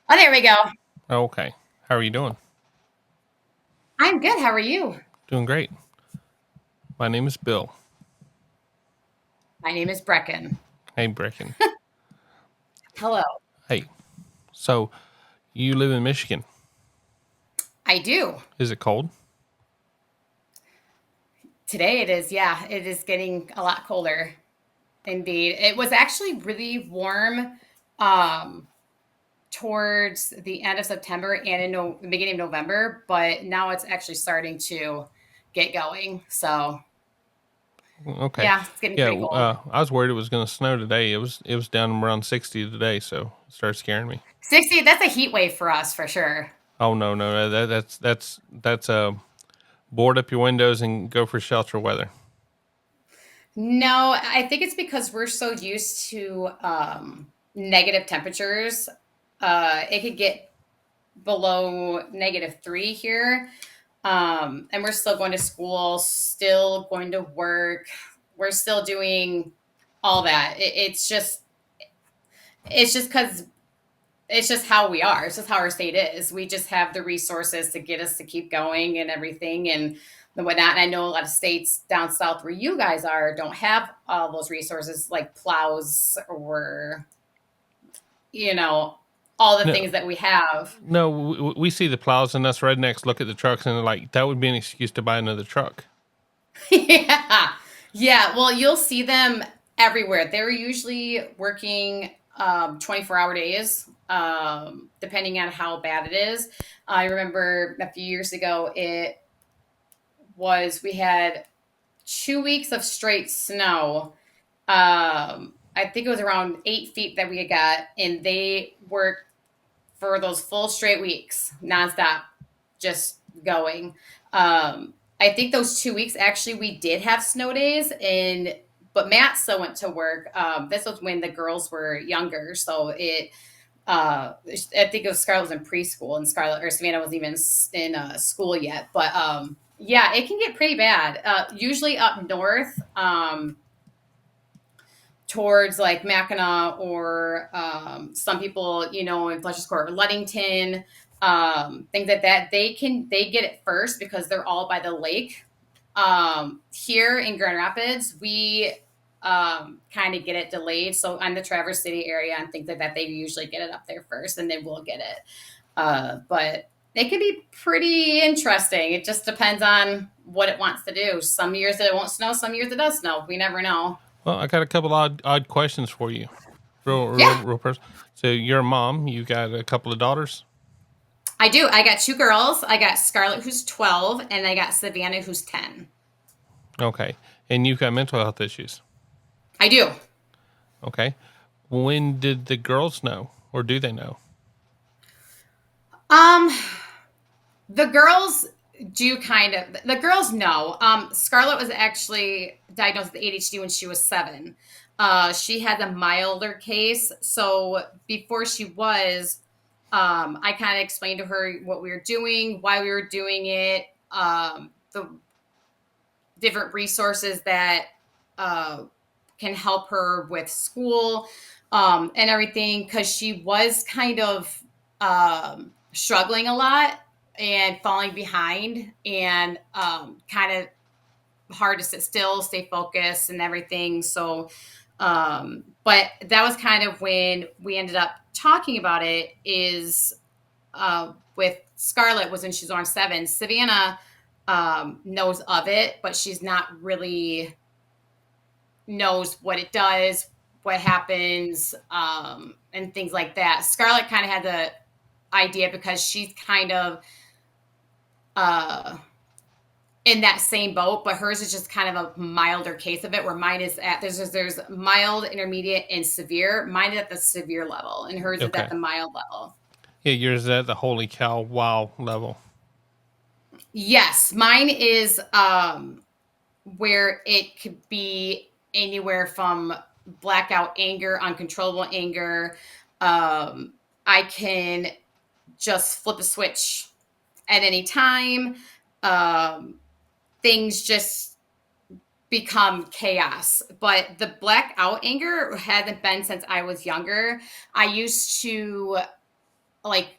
Oh, there we go. Okay. How are you doing? I'm good. How are you? Doing great. My name is Bill. My name is Brecken. Hey, Brecken. Hello. Hey. So, you live in Michigan. I do. Is it cold? Today it is, yeah, it is getting a lot colder. Indeed. It was actually really warm um towards the end of September and in the beginning of November, but now it's actually starting to get going. So, Okay. yeah, it's getting Yeah. pretty cold. I was worried it was going to snow today. It was down around 60 today, so it started scaring me. 60, that's a heat wave for us for sure. Oh no. That's board up your windows and go for shelter weather. No, I think it's because we're so used to negative temperatures. It could get below -3 here. And we're still going to school, still going to work. We're still doing all that. It's just because it's just how we are. It's just how our state is. We just have the resources to get us to keep going and everything and whatnot. And I know a lot of states down south where you guys are don't have all those resources like plows or, you know, all the No, things that we have. no. We see the plows and us rednecks look at the trucks and they're like, that would be an excuse to buy another truck. Yeah. Yeah. Well, you'll see them everywhere. They're usually working 24-hour days, depending on how bad it is. I remember a few years ago, we had 2 weeks of straight snow. I think it was around 8 feet that we had got, and they worked for those full straight weeks, nonstop, just going. I think those 2 weeks actually we did have snow days, and but Matt still went to work. This was when the girls were younger, so I think it was Scarlett was in preschool, and Scarlett or Savannah wasn't even in school yet. But yeah, it can get pretty bad. Usually up north, towards like Mackinac or some people, in Fletcher's Court or Ludington, things like that. They get it first because they're all by the lake. Here in Grand Rapids, we kind of get it delayed. So on the Traverse City area and things like that, they usually get it up there first, and they will get it. But it can be pretty interesting. It just depends on what it wants to do. Some years it won't snow, some years it does snow. We never know. Well, I got a couple odd questions for you. Yeah, Real person. So you're a mom. You got a couple of daughters. I do. I got two girls. I got Scarlett, who's 12, and I got Savannah, who's 10. Okay, and you've got mental health issues. I do. Okay, when did the girls know, or do they know? Um, the girls do kind of. The girls know. Scarlett was actually diagnosed with ADHD when she was 7. She had a milder case, so before she was, I kind of explained to her what we were doing, why we were doing it, the different resources that uh, can help her with school and everything because she was kind of struggling a lot and falling behind and kind of hard to sit still, stay focused, and everything. So, but that was kind of when we ended up talking about it. Is with Scarlett was when she was on 7. Savannah knows of it, but she's not really knows what it does, what happens, and things like that. Scarlett kind of had the idea because she's kind of uh, in that same boat, but hers is just kind of a milder case of it. Where mine is at there's mild, intermediate, and severe. Mine is at the severe level, and hers is at Okay, the mild level. yeah, yours is at the holy cow wow level. Yes, mine is where it could be anywhere from blackout anger, uncontrollable anger. Um, I can just flip a switch at any time. Um, Things just become chaos. But the blackout anger hasn't been since I was younger. I used to like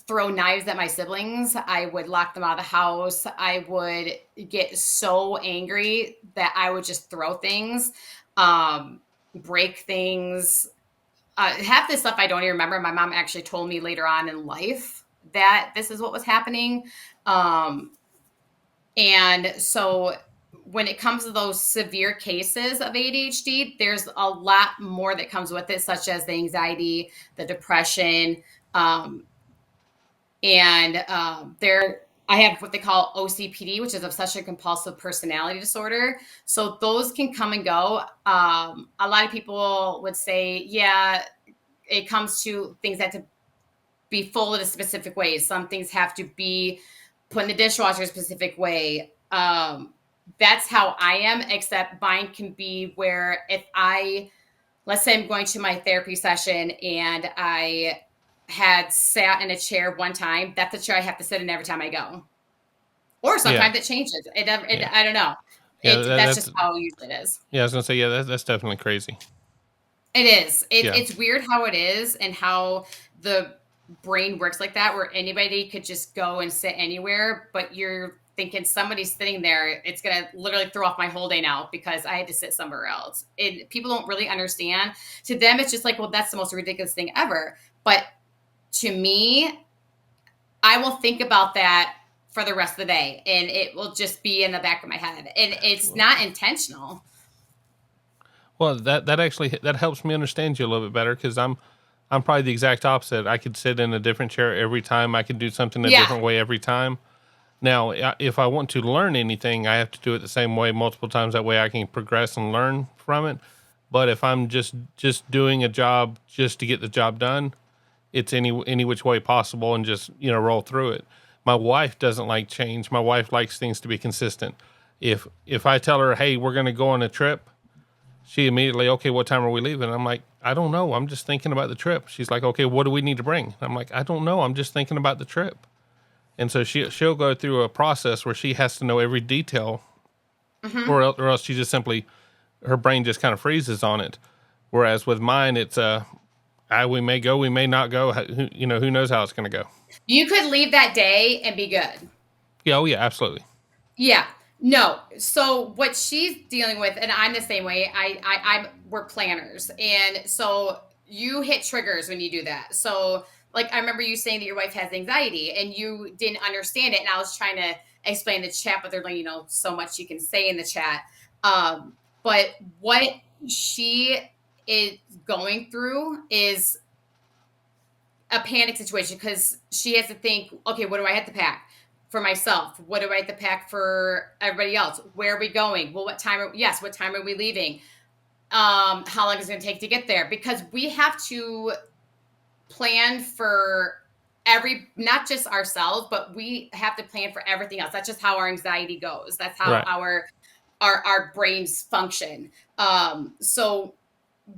throw knives at my siblings. I would lock them out of the house. I would get so angry that I would just throw things, um, break things. Half this stuff I don't even remember. My mom actually told me later on in life that this is what was happening. Um, and so when it comes to those severe cases of ADHD, there's a lot more that comes with it, such as the anxiety, the depression, um, and there I have what they call OCPD, which is obsession compulsive personality disorder. So those can come and go. A lot of people would say, yeah, it comes to things that have to be folded a specific ways. Some things have to be put in the dishwasher a specific way. That's how I am, except mine can be where if I, let's say I'm going to my therapy session and I had sat in a chair one time, that's the chair I have to sit in every time I go. Or Yeah. sometimes it changes. Yeah. I don't know. Yeah. That's just how usually it is. Yeah. I was gonna say, yeah, that's definitely crazy. It is. Yeah. It's weird how it is and how the brain works like that, where anybody could just go and sit anywhere, but you're thinking somebody's sitting there. It's gonna literally throw off my whole day now because I had to sit somewhere else. And people don't really understand. To them, it's just like, well, that's the most ridiculous thing ever. But to me, I will think about that for the rest of the day, and it will just be in the back of my head. And it's Well, not intentional. that actually that helps me understand you a little bit better because I'm probably the exact opposite. I could sit in a different chair every time. I could do something a Yeah. different way every time. Now, if I want to learn anything, I have to do it the same way multiple times. That way, I can progress and learn from it. But if I'm just doing a job just to get the job done, it's any which way possible, and just roll through it. My wife doesn't like change. My wife likes things to be consistent. If I tell her, hey, we're going to go on a trip, she immediately, okay, what time are we leaving? I'm like, I don't know. I'm just thinking about the trip. She's like, okay, what do we need to bring? I'm like, I don't know. I'm just thinking about the trip. And so she'll go through a process where she has to know every detail, Hmm. or else she just simply, her brain just kind of freezes on it. Whereas with mine, it's we may go, we may not go. Who knows how it's going to go. You could leave that day and be good. Yeah, oh yeah, absolutely. Yeah. No. So what she's dealing with, and I'm the same way. We're planners, and so you hit triggers when you do that. So like I remember you saying that your wife has anxiety, and you didn't understand it, and I was trying to explain the chat, but there's like so much you can say in the chat. Um, but what she is going through is a panic situation because she has to think, okay, what do I have to pack for myself? What do I have to pack for everybody else? Where are we going? Well, what time are we leaving? How long is it going to take to get there? Because we have to plan for not just ourselves, but we have to plan for everything else. That's just how our anxiety goes. That's how Right. our brains function. So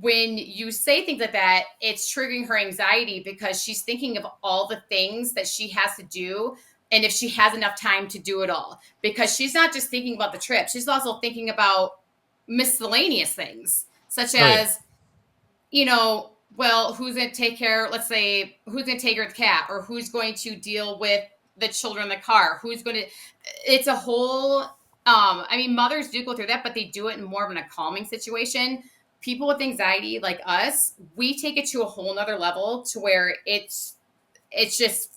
when you say things like that, it's triggering her anxiety because she's thinking of all the things that she has to do and if she has enough time to do it all. Because she's not just thinking about the trip, she's also thinking about miscellaneous things, such Oh yeah. as, well, who's going to take care, let's say, who's going to take care of the cat or who's going to deal with the children in the car? Who's going to, it's a whole, I mean, mothers do go through that, but they do it in more of a calming situation. People with anxiety like us, we take it to a whole nother level to where it's just,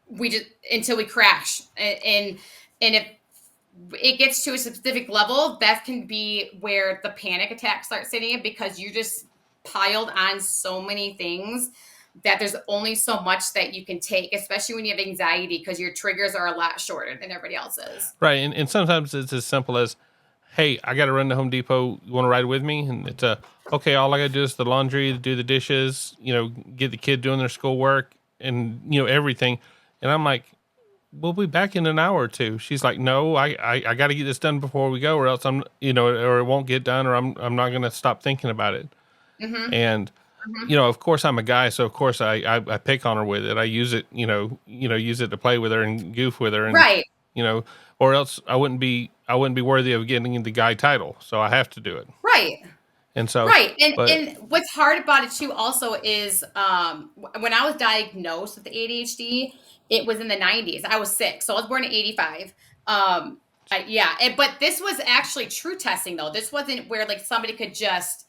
we just, until we crash. And if it gets to a specific level, that can be where the panic attacks start setting in because you just piled on so many things that there's only so much that you can take, especially when you have anxiety because your triggers are a lot shorter than everybody else's. Right. And sometimes it's as simple as, hey, I got to run to Home Depot. You want to ride with me? And it's okay. All I got to do is the laundry, do the dishes, get the kid doing their schoolwork, and everything. And I'm like, we'll be back in an hour or two. She's like, no, I got to get this done before we go, or else or it won't get done, or I'm not going to stop thinking about it. Mm-hmm. And Mm-hmm. of course I'm a guy, so of course I pick on her with it. I use it, use it to play with her and goof with her, and Right. you know, or else I wouldn't be worthy of getting the guy title. So I have to do it. Right. And so, Right. but And what's hard about it too also is when I was diagnosed with ADHD, it was in the 90s. I was 6. So I was born in 85. Yeah, but this was actually true testing though. This wasn't where like somebody could just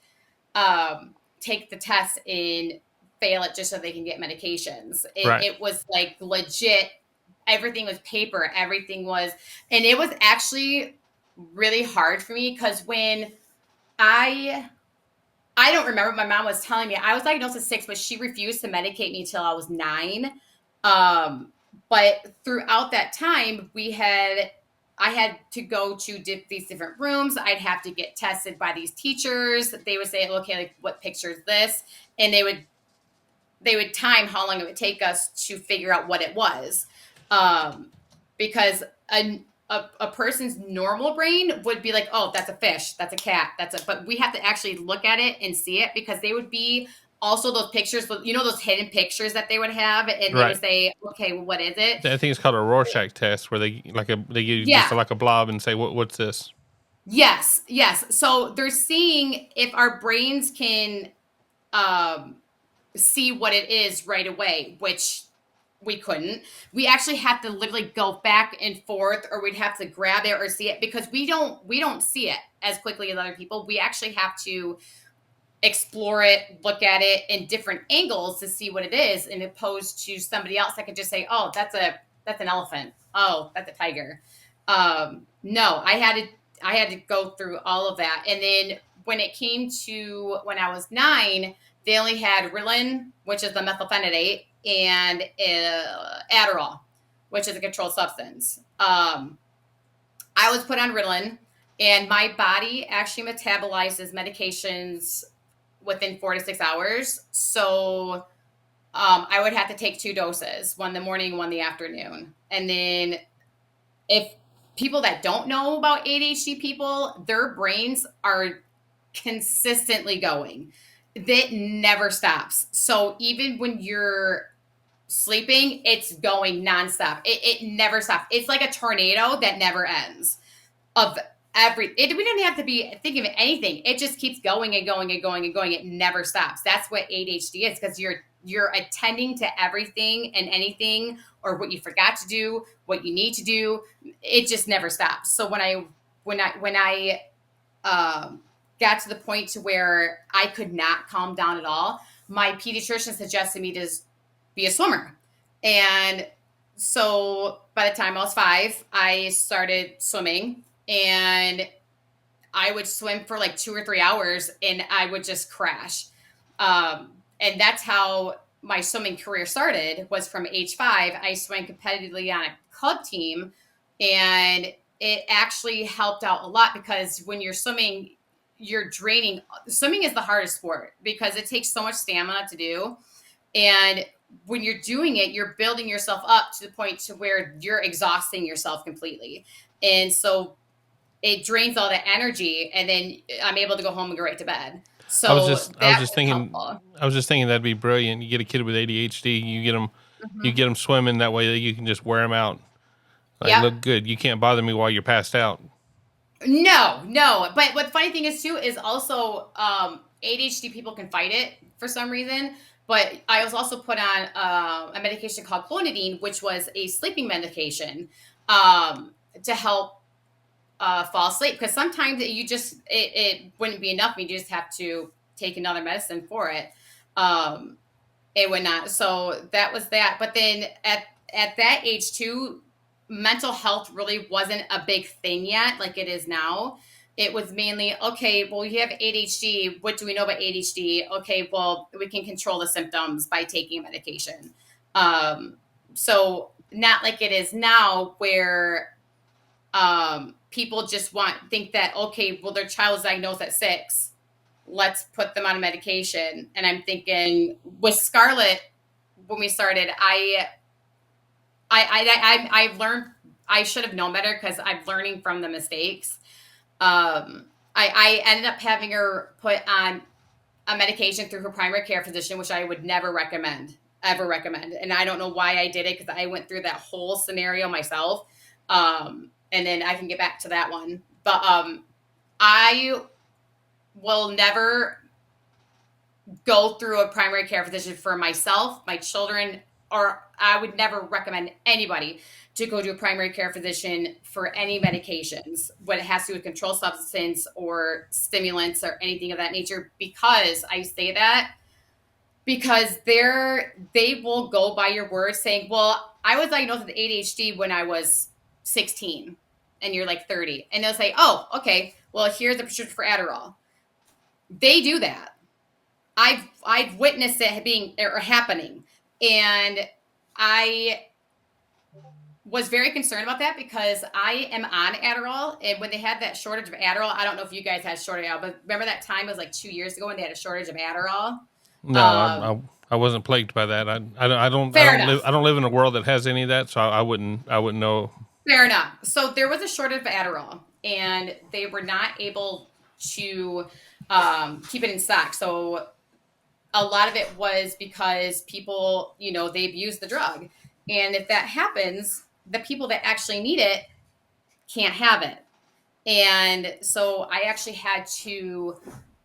take the test and fail it just so they can get medications. right, It was like legit. Everything was paper. Everything was, and it was actually really hard for me because when I I don't remember. My mom was telling me I was diagnosed at 6, but she refused to medicate me till I was 9. But throughout that time, I had to go to these different rooms. I'd have to get tested by these teachers. They would say, "Okay, like what picture is this?" And they would time how long it would take us to figure out what it was, um, because a person's normal brain would be like, oh, that's a fish, that's a cat, that's a. But we have to actually look at it and see it because they would be also those pictures, but those hidden pictures that they would have, and they would right. say, okay, well, what is it? I think it's called a Rorschach test, where they give you just Yeah. like a blob and say, what's this? Yes. Yes. So they're seeing if our brains can um, see what it is right away, which we couldn't. We actually have to literally go back and forth, or we'd have to grab it or see it because we don't see it as quickly as other people. We actually have to explore it, look at it in different angles to see what it is, in opposed to somebody else that could just say, "Oh, that's an elephant. Oh, that's a tiger." No, I had to go through all of that, and then when it came to when I was 9, they only had Ritalin, which is the methylphenidate, and Adderall, which is a controlled substance. I was put on Ritalin, and my body actually metabolizes medications within 4 to 6 hours. So I would have to take 2 doses, one in the morning, one in the afternoon. And then if people that don't know about ADHD people, their brains are consistently going. That never stops. So even when you're sleeping, it's going nonstop. It never stops. It's like a tornado that never ends of we don't have to be thinking of anything. It just keeps going and going and going and going. It never stops. That's what ADHD is, because you're attending to everything and anything, or what you forgot to do, what you need to do. It just never stops. So when I um, got to the point to where I could not calm down at all, my pediatrician suggested me to be a swimmer. And so by the time I was 5, I started swimming, and I would swim for like 2 or 3 hours and I would just crash. And that's how my swimming career started, was from age 5. I swam competitively on a club team, and it actually helped out a lot because when you're swimming, you're draining. Swimming is the hardest sport because it takes so much stamina to do. And when you're doing it, you're building yourself up to the point to where you're exhausting yourself completely. And so it drains all the energy, and then I'm able to go home and go right to bed. So I was that just was thinking, helpful. that'd be brilliant. You get a kid with ADHD, you Hmm. get them swimming that way that you can just wear them out. Like, Yep. look good. You can't bother me while you're passed out. No, no. But what the funny thing is too is also ADHD people can fight it for some reason. But I was also put on a medication called clonidine, which was a sleeping medication, to help fall asleep, because sometimes it wouldn't be enough. You just have to take another medicine for it. Um, it would not. So that was that. But then at that age too, mental health really wasn't a big thing yet, like it is now. It was mainly, okay, well, you have ADHD. What do we know about ADHD? Okay, well, we can control the symptoms by taking medication. Um, so not like it is now, where people just think that, okay, well, their child is diagnosed at 6, let's put them on medication. And I'm thinking with Scarlett, when we started, I've learned, I should have known better because I'm learning from the mistakes. I ended up having her put on a medication through her primary care physician, which I would never recommend, ever recommend. And I don't know why I did it, because I went through that whole scenario myself. And then I can get back to that one. But I will never go through a primary care physician for myself, my children, or I would never recommend anybody to go to a primary care physician for any medications when it has to do with controlled substance or stimulants or anything of that nature. Because I say that because they will go by your word saying, well, I was diagnosed with ADHD when I was 16 and you're like 30. And they'll say, oh, okay, well, here's a prescription for Adderall. They do that. I've witnessed it being or happening, and I was very concerned about that because I am on Adderall, and when they had that shortage of Adderall, I don't know if you guys had a shortage of Adderall, but remember that time it was like 2 years ago when they had a shortage of Adderall. No, Um, I wasn't plagued by that. Fair enough. I don't live in a world that has any of that, so I wouldn't know. Fair enough. So there was a shortage of Adderall, and they were not able to keep it in stock. So a lot of it was because people, they abuse the drug. And if that happens, the people that actually need it can't have it. And so I actually had to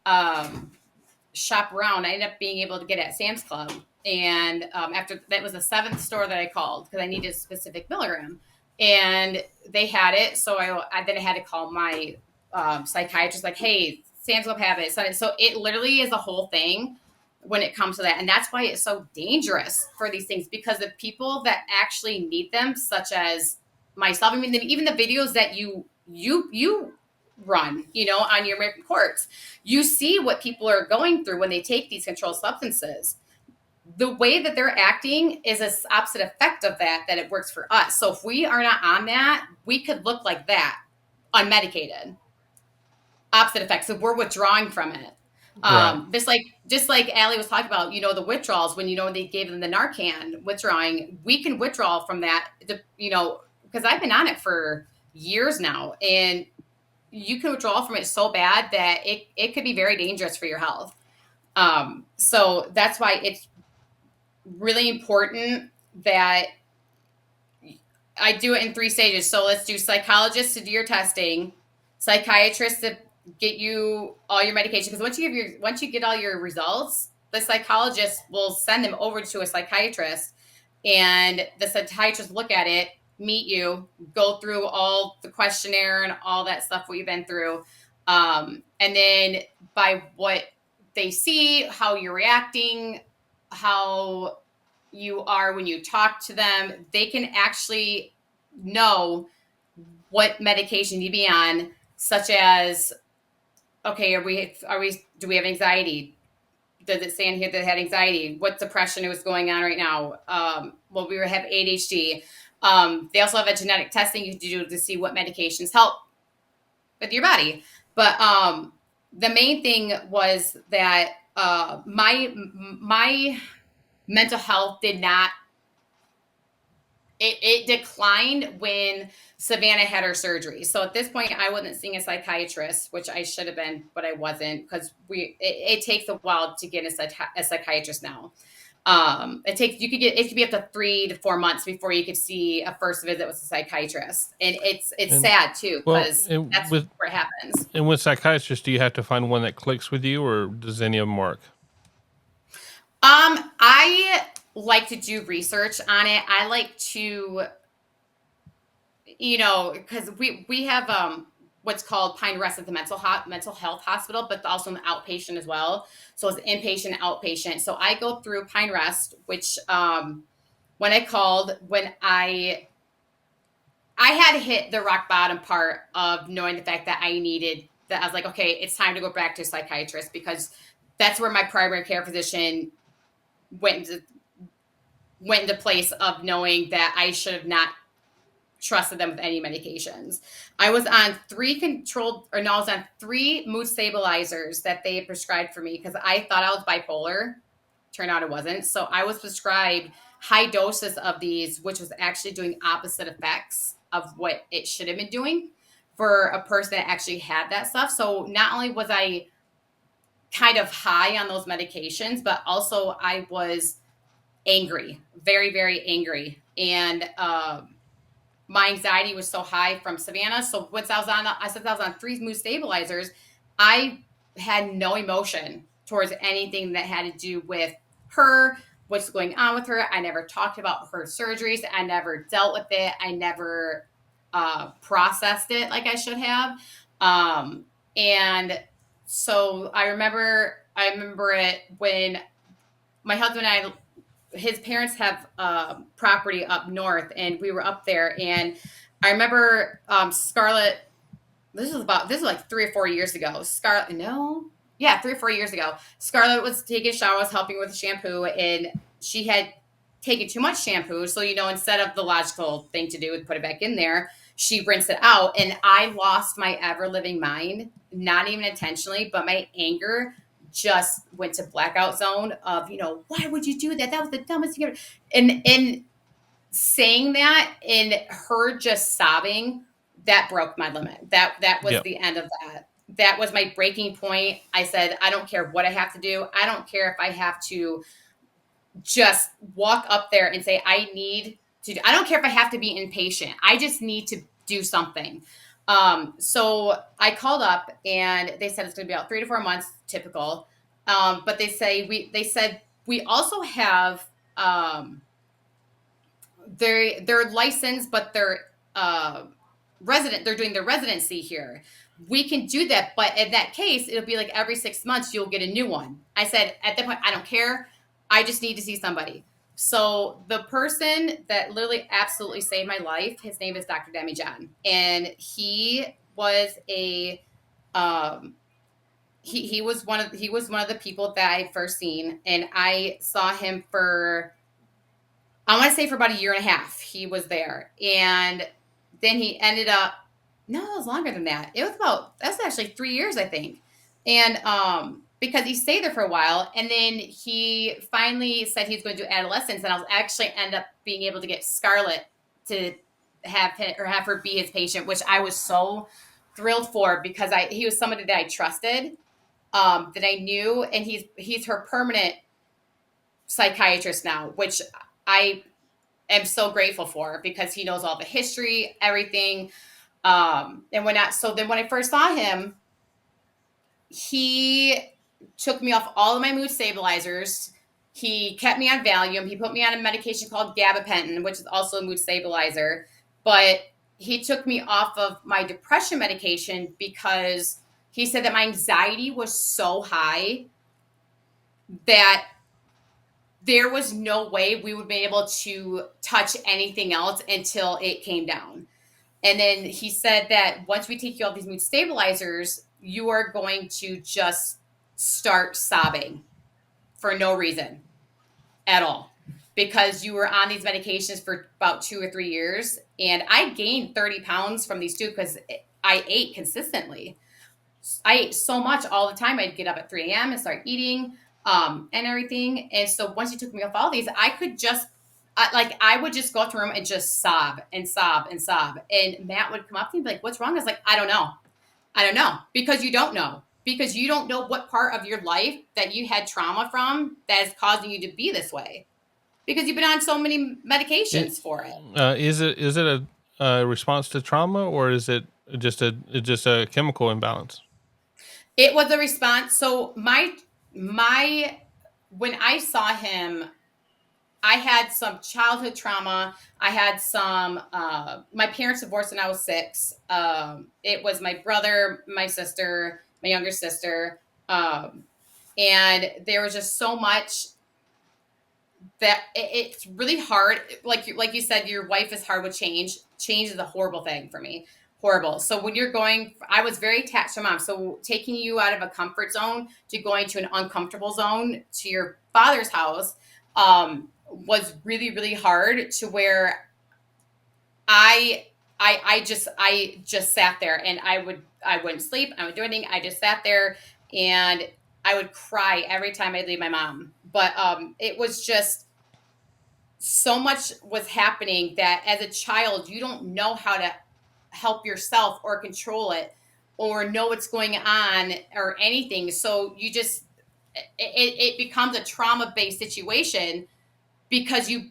um, shop around. I ended up being able to get it at Sam's Club. And after that was the seventh store that I called because I needed a specific milligram. And they had it. So I then had to call my psychiatrist, like, hey, Sam's Club have it. So it literally is a whole thing when it comes to that. And that's why it's so dangerous for these things, because the people that actually need them, such as myself, I mean, even the videos that you run, on your American courts, you see what people are going through when they take these controlled substances. The way that they're acting is an opposite effect of that it works for us. So if we are not on that, we could look like that, unmedicated. Opposite effect. So we're withdrawing from it. Right. Just like Allie was talking about, the withdrawals when they gave them the Narcan withdrawing, we can withdraw from that. Because I've been on it for years now, and you can withdraw from it so bad that it could be very dangerous for your health. So that's why it's really important that I do it in 3 stages. So let's do psychologists to do your testing, psychiatrists to get you all your medication. Because once you get all your results, the psychologist will send them over to a psychiatrist, and the psychiatrist look at it, meet you, go through all the questionnaire and all that stuff what you've been through, and then by what they see, how you're reacting, how you are when you talk to them, they can actually know what medication you be on, such as, okay, do we have anxiety? Does it say in here that it had anxiety? What depression was going on right now? Well, we have ADHD. They also have a genetic testing you can do to see what medications help with your body. But the main thing was that my mental health did not, it declined when Savannah had her surgery. So at this point, I wasn't seeing a psychiatrist, which I should have been, but I wasn't, because it takes a while to get a psychiatrist now. It could be up to 3 to 4 months before you could see a first visit with a psychiatrist, and it's And sad too well, because that's where it happens. with psychiatrists, do you have to find one that clicks with you, or does any of them work? I like to do research on it. I like to, because we have what's called Pine Rest at the mental health hospital, but also an outpatient as well. So it's inpatient, outpatient. So I go through Pine Rest, which when I called, when I had hit the rock bottom part of knowing the fact that I was like, okay, it's time to go back to a psychiatrist, because that's where my primary care physician went into place of knowing that I should have not trusted them with any medications. I was on three mood stabilizers that they prescribed for me because I thought I was bipolar. Turned out it wasn't. So I was prescribed high doses of these, which was actually doing opposite effects of what it should have been doing for a person that actually had that stuff. So not only was I kind of high on those medications, but also I was angry, very, very angry. And my anxiety was so high from Savannah. So once I was on 3 mood stabilizers, I had no emotion towards anything that had to do with her, what's going on with her. I never talked about her surgeries. I never dealt with it. I never processed it like I should have. And so I remember it when my husband and I, his parents have property up north, and we were up there, and I remember Scarlett. This is like 3 or 4 years ago. Scarlett, no, yeah, 3 or 4 years ago. Scarlett was taking a shower, was helping with the shampoo, and she had taken too much shampoo. So instead of the logical thing to do, put it back in there, she rinsed it out, and I lost my ever living mind. Not even intentionally, but my anger just went to blackout zone of why would you do that? That was the dumbest thing ever. And saying that and her just sobbing, that broke my limit. That was Yep. the end of that. That was my breaking point. I said, I don't care what I have to do. I don't care if I have to just walk up there and say, I don't care if I have to be impatient. I just need to do something. So I called up and they said it's going to be about 3 to 4 months, typical. But they said we also have they're licensed, but they're resident. They're doing their residency here. We can do that, but in that case, it'll be like every 6 months you'll get a new one. I said at that point, I don't care. I just need to see somebody. So the person that literally absolutely saved my life, his name is Dr. Demi John, and um, he was one of the people that I first seen, and I saw him for I want to say for about a year and a half, he was there. And then he ended up, no, it was longer than that. That's actually 3 years, I think. And because he stayed there for a while. And then he finally said he's going to do adolescence. And I'll actually end up being able to get Scarlett to have her be his patient, which I was so thrilled for because he was somebody that I trusted, that I knew. And he's her permanent psychiatrist now, which I am so grateful for because he knows all the history, everything. So then when I first saw him, he took me off all of my mood stabilizers. He kept me on Valium. He put me on a medication called gabapentin, which is also a mood stabilizer. But he took me off of my depression medication because he said that my anxiety was so high that there was no way we would be able to touch anything else until it came down. And then he said that once we take you off these mood stabilizers, you are going to just start sobbing for no reason at all because you were on these medications for about 2 or 3 years. And I gained 30 pounds from these two because I ate consistently. I ate so much all the time. I'd get up at 3 a.m. and start eating and everything. And so once you took me off all these, I would just go up to a room and just sob and sob and sob. And Matt would come up to me and be like, "What's wrong?" I was like, "I don't know. I don't know." Because you don't know. Because you don't know what part of your life that you had trauma from that is causing you to be this way. Because you've been on so many It, medications for it. is it a response to trauma, or is it just a chemical imbalance? It was a response. So my when I saw him, I had some childhood trauma. I had some. My parents divorced when I was 6. It was my brother, my sister, my younger sister, and there was just so much that it's really hard. Like you said, your wife is hard with change. Change is a horrible thing for me. Horrible. So when you're going, I was very attached to mom. So taking you out of a comfort zone to going to an uncomfortable zone to your father's house was really really hard. To where I I just sat there and I wouldn't sleep. I wouldn't do anything. I just sat there and I would cry every time I leave my mom. But it was just so much was happening that as a child you don't know how to help yourself or control it or know what's going on or anything. So it becomes a trauma based situation because you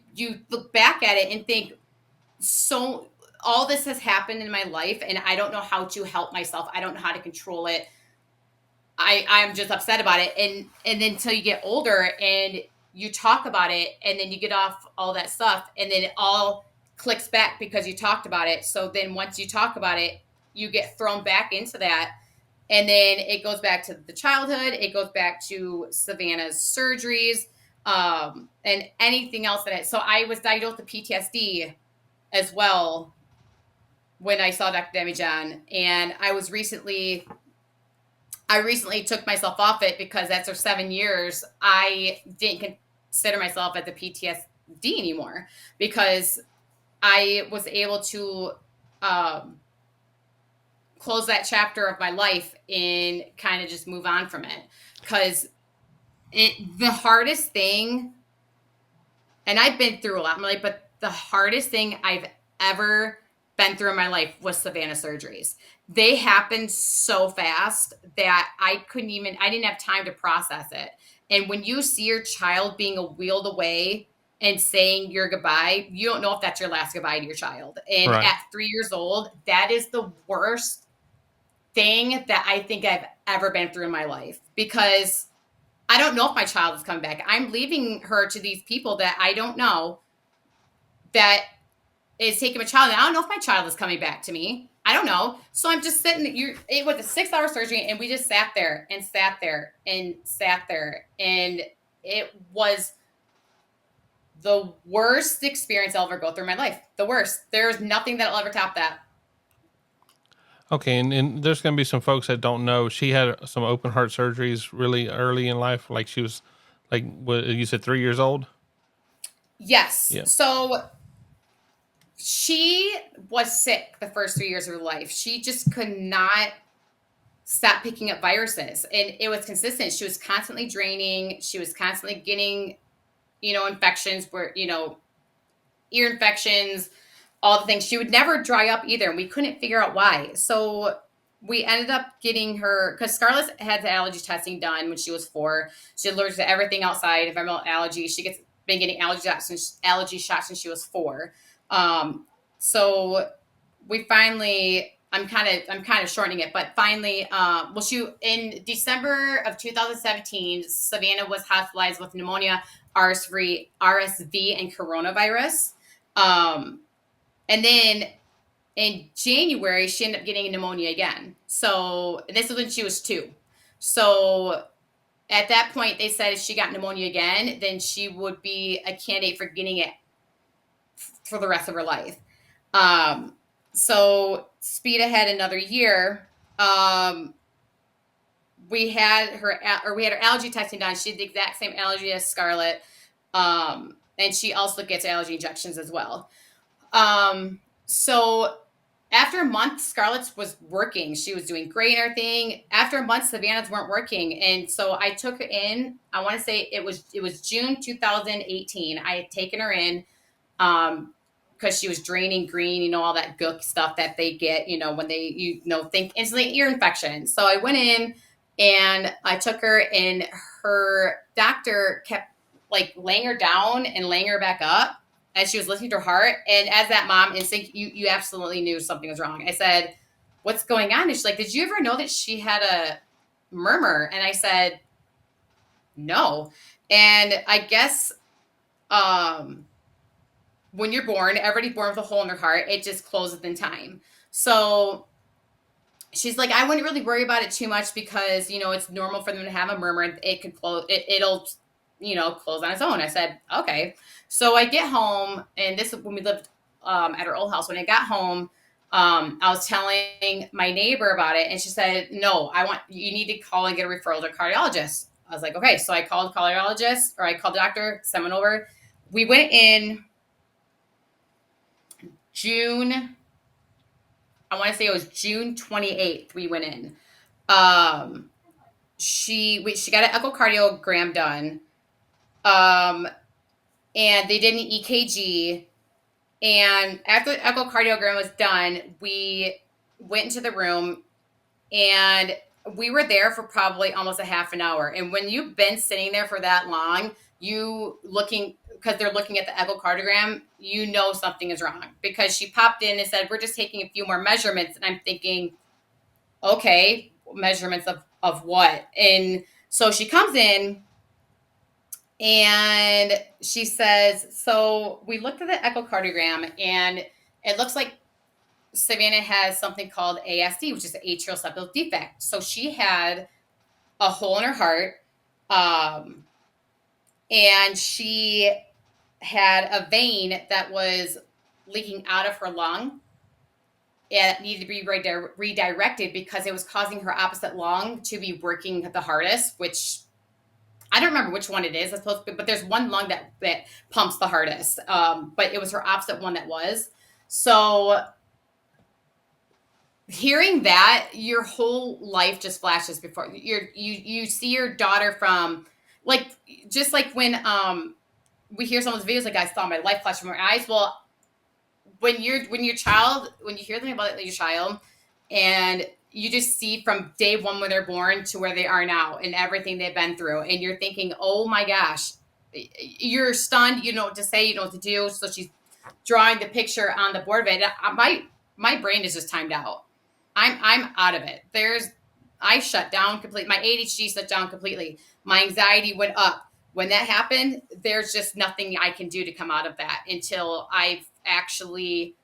look back at it and think, so all this has happened in my life and I don't know how to help myself. I don't know how to control it. I'm just upset about it. And then until you get older and you talk about it, and then you get off all that stuff, and then it all clicks back because you talked about it. So then once you talk about it, you get thrown back into that. And then it goes back to the childhood. It goes back to Savannah's surgeries, and anything else that so I was diagnosed with PTSD as well when I saw Dr. Demijohn, and I recently took myself off it because after 7 years, I didn't consider myself at the PTSD anymore because I was able to um, close that chapter of my life and kind of just move on from it. Because the hardest thing, and I've been through a lot in my life, but the hardest thing I've ever been through in my life was Savannah surgeries. They happened so fast that I didn't have time to process it. And when you see your child being wheeled away and saying your goodbye, you don't know if that's your last goodbye to your child. And Right. at 3 years old, that is the worst thing that I think I've ever been through in my life because I don't know if my child is coming back. I'm leaving her to these people that I don't know that is taking my child. And I don't know if my child is coming back to me. I don't know. So I'm just sitting. It was a 6 hour surgery, and we just sat there and sat there and sat there, and it was the worst experience I'll ever go through in my life. The worst. There's nothing that'll ever top that. Okay, and there's going to be some folks that don't know. She had some open heart surgeries really early in life. Like she was, like what you said, 3 years old. Yes. Yeah. So she was sick the first 3 years of her life. She just could not stop picking up viruses, and it was consistent. She was constantly draining. She was constantly getting, infections where, ear infections, all the things. She would never dry up either, and we couldn't figure out why. So we ended up getting her because Scarlett had the allergy testing done when she was 4. She allergic to everything outside of environmental allergy. She gets been getting allergy shots since she was 4. So we finally. I'm kind of shortening it, but finally, she in December of 2017, Savannah was hospitalized with pneumonia, RSV, and coronavirus. Um, and then in January, she ended up getting pneumonia again. So this was when she was 2. So at that point, they said if she got pneumonia again, then she would be a candidate for getting it for the rest of her life. Um, so speed ahead another year. Um, we had her allergy testing done. She had the exact same allergy as Scarlett, and she also gets allergy injections as well. So after a month, Scarlett's was working. She was doing great and everything. After a month, Savannah's weren't working, and so I took her in. I want to say it was June 2018. I had taken her in because she was draining green, all that gook stuff that they get, when they think instantly ear infection. So I went in and I took her, and her doctor kept like laying her down and laying her back up as she was listening to her heart. And as that mom instinct, you absolutely knew something was wrong. I said, "What's going on?" And she's like, "Did you ever know that she had a murmur?" And I said, "No." And I guess um, when you're born, everybody's born with a hole in their heart. It just closes in time. So she's like, I wouldn't really worry about it too much because, it's normal for them to have a murmur. It could close, it'll, close on its own. I said, okay. So I get home, and this is when we lived at our old house. When I got home, I was telling my neighbor about it, and she said, no, you need to call and get a referral to a cardiologist. I was like, okay. So I called a cardiologist, or I called the doctor, sent one over. We went in June. I want to say it was June 28th. We went in. Um, she got an echocardiogram done, um, and they did an EKG. And after the echocardiogram was done, we went into the room, and we were there for probably almost a half an hour. And when you've been sitting there for that long, you looking because they're looking at the echocardiogram, something is wrong because she popped in and said, "We're just taking a few more measurements," and I'm thinking, okay, measurements of what. And so she comes in and she says, so we looked at the echocardiogram and it looks like Savannah has something called ASD, which is atrial septal defect. So she had a hole in her heart, um, and she had a vein that was leaking out of her lung. It needed to be redirected because it was causing her opposite lung to be working the hardest, which I don't remember which one it is. It's supposed to be, but there's one lung that pumps the hardest. But it was her opposite one that was. So hearing that, your whole life just flashes before you see your daughter from, like, just like when we hear someone's videos like, I saw my life flash from my eyes. Well, when you hear something about your child and you just see from day one when they're born to where they are now and everything they've been through, and you're thinking, oh my gosh, you're stunned, you know what to say, you know what to do. So she's drawing the picture on the board of it. My brain is just timed out. I'm out of it. I shut down completely. My ADHD shut down completely. My anxiety went up. When that happened, there's just nothing I can do to come out of that until I've actually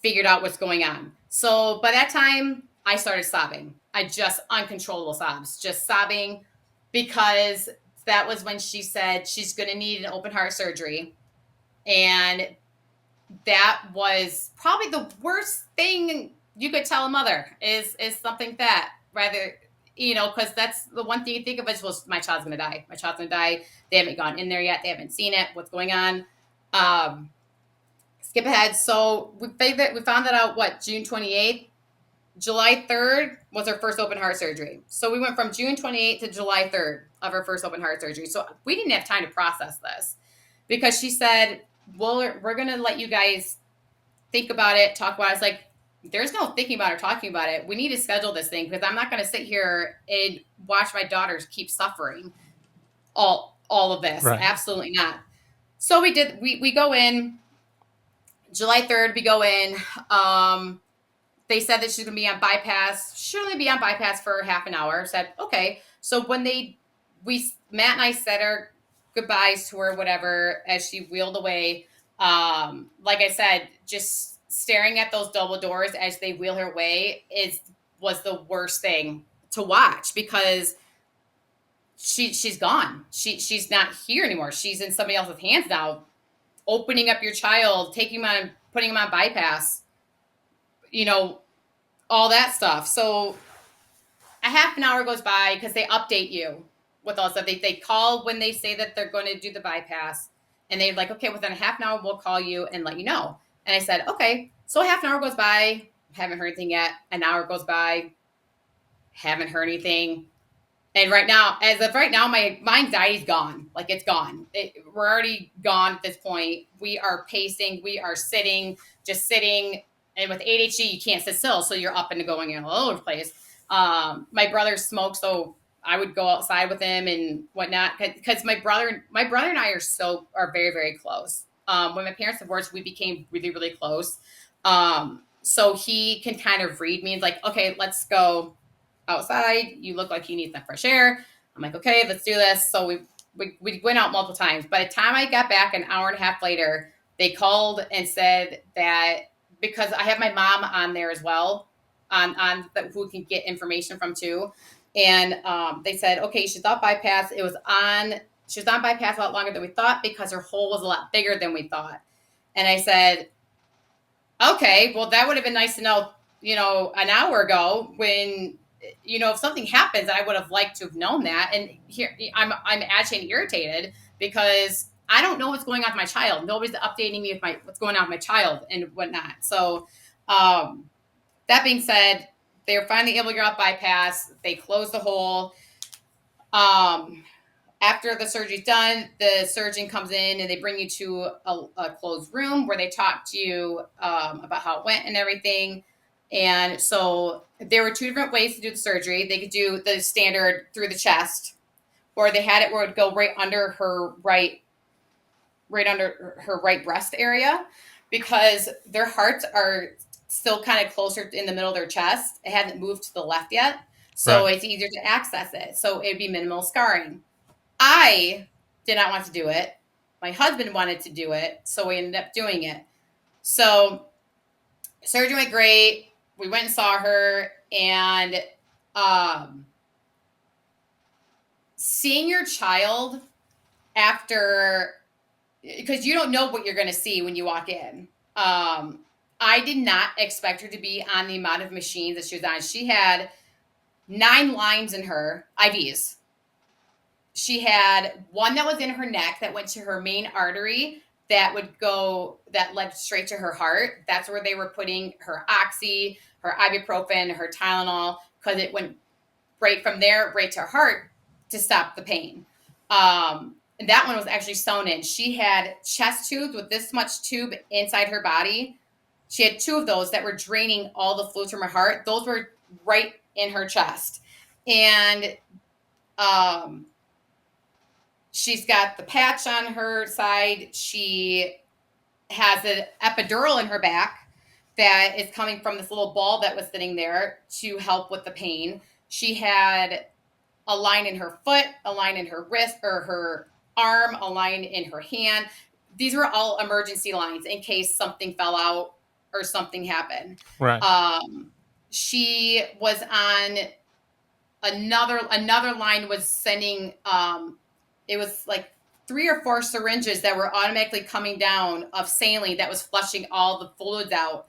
figured out what's going on. So by that time, I started sobbing. I just uncontrollable sobs, just sobbing, because that was when she said she's going to need an open heart surgery. And that was probably the worst thing you could tell a mother is something that rather, because that's the one thing you think of is, well, my child's going to die. My child's going to die. They haven't gone in there yet. They haven't seen it. What's going on? Skip ahead. So we found that out, what, June 28th? July 3rd was her first open heart surgery. So we went from June 28th to July 3rd of her first open heart surgery. So we didn't have time to process this because she said, well, we're going to let you guys think about it, talk about it. It's like, there's no thinking about it or talking about it. We need to schedule this thing because I'm not going to sit here and watch my daughters keep suffering all of this. Right. Absolutely not. So we go in July 3rd, we go in. They said that she's going to be on bypass. She'll only be on bypass for half an hour. Said, okay. So when Matt and I said our goodbyes to her, whatever, as she wheeled away, like I said, just staring at those double doors as they wheel her away was the worst thing to watch because she's gone. She's not here anymore. She's in somebody else's hands now. Opening up your child, taking him on, putting him on bypass, all that stuff. So a half an hour goes by because they update you with all stuff. They call when they say that they're going to do the bypass, and they're like, okay, within a half an hour, we'll call you and let you know. And I said, okay. So a half an hour goes by, haven't heard anything yet. An hour goes by, haven't heard anything. And as of right now, my anxiety's gone. Like, it's gone. We're already gone at this point. We are pacing. We are just sitting. And with ADHD, you can't sit still. So you're up and going all over the place. My brother smokes, so I would go outside with him and whatnot. Because my brother and I are very, very close. When my parents divorced, we became really, really close. So he can kind of read me. He's like, okay, let's go outside. You look like you need some fresh air. I'm like, okay, let's do this. So we went out multiple times. By the time I got back an hour and a half later, they called and said that because I have my mom on there as well, on who can get information from too. And they said, okay, she's on bypass. She was on bypass a lot longer than we thought because her hole was a lot bigger than we thought. And I said, okay, well, that would have been nice to know, an hour ago when, if something happens, I would have liked to have known that. And here I'm agitated and irritated because I don't know what's going on with my child. Nobody's updating me with what's going on with my child and whatnot. So, that being said, they were finally able to get off bypass. They closed the hole. After the surgery's done, the surgeon comes in and they bring you to a closed room where they talk to you about how it went and everything. And so there were two different ways to do the surgery. They could do the standard through the chest, or they had it where it would go right under her right breast area, because their hearts are still kind of closer in the middle of their chest. It hadn't moved to the left yet. So Right. it's easier to access it. So it'd be minimal scarring. I did not want to do it. My husband wanted to do it. So we ended up doing it. So surgery went great. We went and saw her, and um, seeing your child after, because you don't know what you're going to see when you walk in. I did not expect her to be on the amount of machines that she was on. She had 9 lines in her IVs. She had one that was in her neck that went to her main artery that led straight to her heart. That's where they were putting her oxy, her ibuprofen, her Tylenol, because it went right from there right to her heart to stop the pain. And that one was actually sewn in. She had chest tubes with this much tube inside her body. She had 2 of those that were draining all the fluids from her heart. Those were right in her chest. And um, she's got the patch on her side. She has an epidural in her back that is coming from this little ball that was sitting there to help with the pain. She had a line in her foot, a line in her wrist or her arm, a line in her hand. These were all emergency lines in case something fell out or something happened. Right. She was on another line was sending it was like 3 or 4 syringes that were automatically coming down of saline that was flushing all the fluids out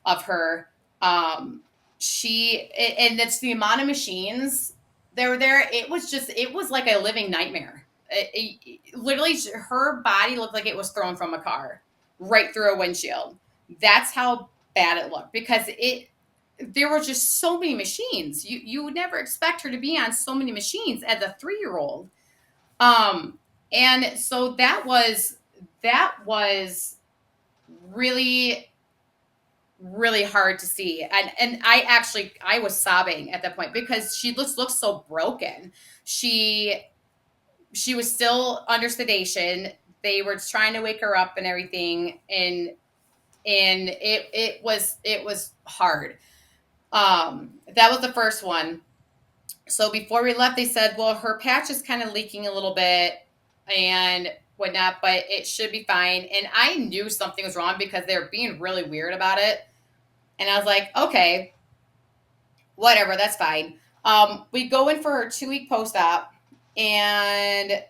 of her. And that's the amount of machines that were there. It was like a living nightmare. Literally, her body looked like it was thrown from a car right through a windshield. That's how bad it looked because there were just so many machines. You would never expect her to be on so many machines as a 3-year-old. And so that was really really hard to see. And I was sobbing at that point because she just looked so broken. She was still under sedation. They were trying to wake her up and everything, and it was hard. That was the first one. So before we left, they said, well, her patch is kind of leaking a little bit and whatnot, but it should be fine. And I knew something was wrong because they were being really weird about it. And I was like, okay, whatever, that's fine. We go in for her 2-week post-op, and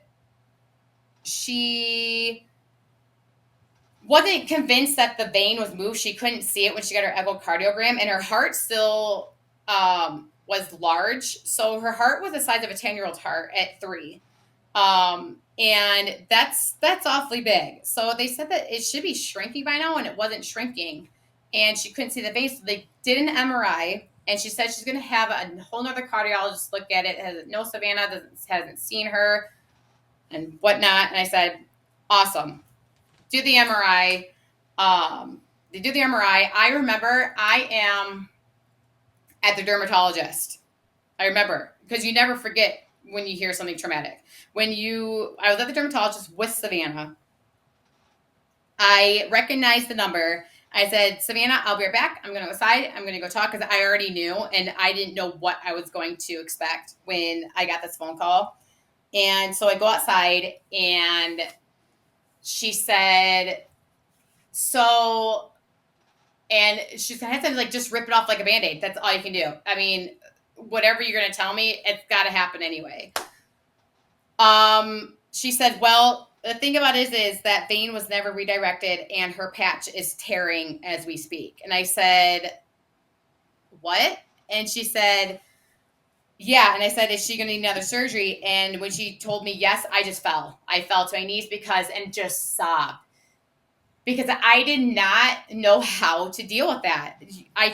she wasn't convinced that the vein was moved. She couldn't see it when she got her echocardiogram, and her heart still was large. So her heart was the size of a 10-year-old heart at 3. And that's awfully big. So they said that it should be shrinking by now, and it wasn't shrinking. And she couldn't see the vein, so they did an MRI. And she said she's going to have a whole nother cardiologist look at it. Has no Savannah, hasn't seen her, and whatnot. And I said, awesome. Do the MRI. They do the MRI. I remember I am at the dermatologist. I remember because you never forget when you hear something traumatic. I was at the dermatologist with Savannah. I recognized the number. I said, Savannah, I'll be right back. I'm going to go outside. I'm going to go talk because I already knew and I didn't know what I was going to expect when I got this phone call. And so I go outside and she said, so, and she had to like just rip it off like a Band-Aid. That's all you can do. I mean, whatever you're going to tell me, it's got to happen anyway. She said, well, the thing about it is that vein was never redirected and her patch is tearing as we speak. And I said, what? And she said, yeah. And I said, is she going to need another surgery? And when she told me yes, I just fell. I fell to my knees and just sobbed because I did not know how to deal with that.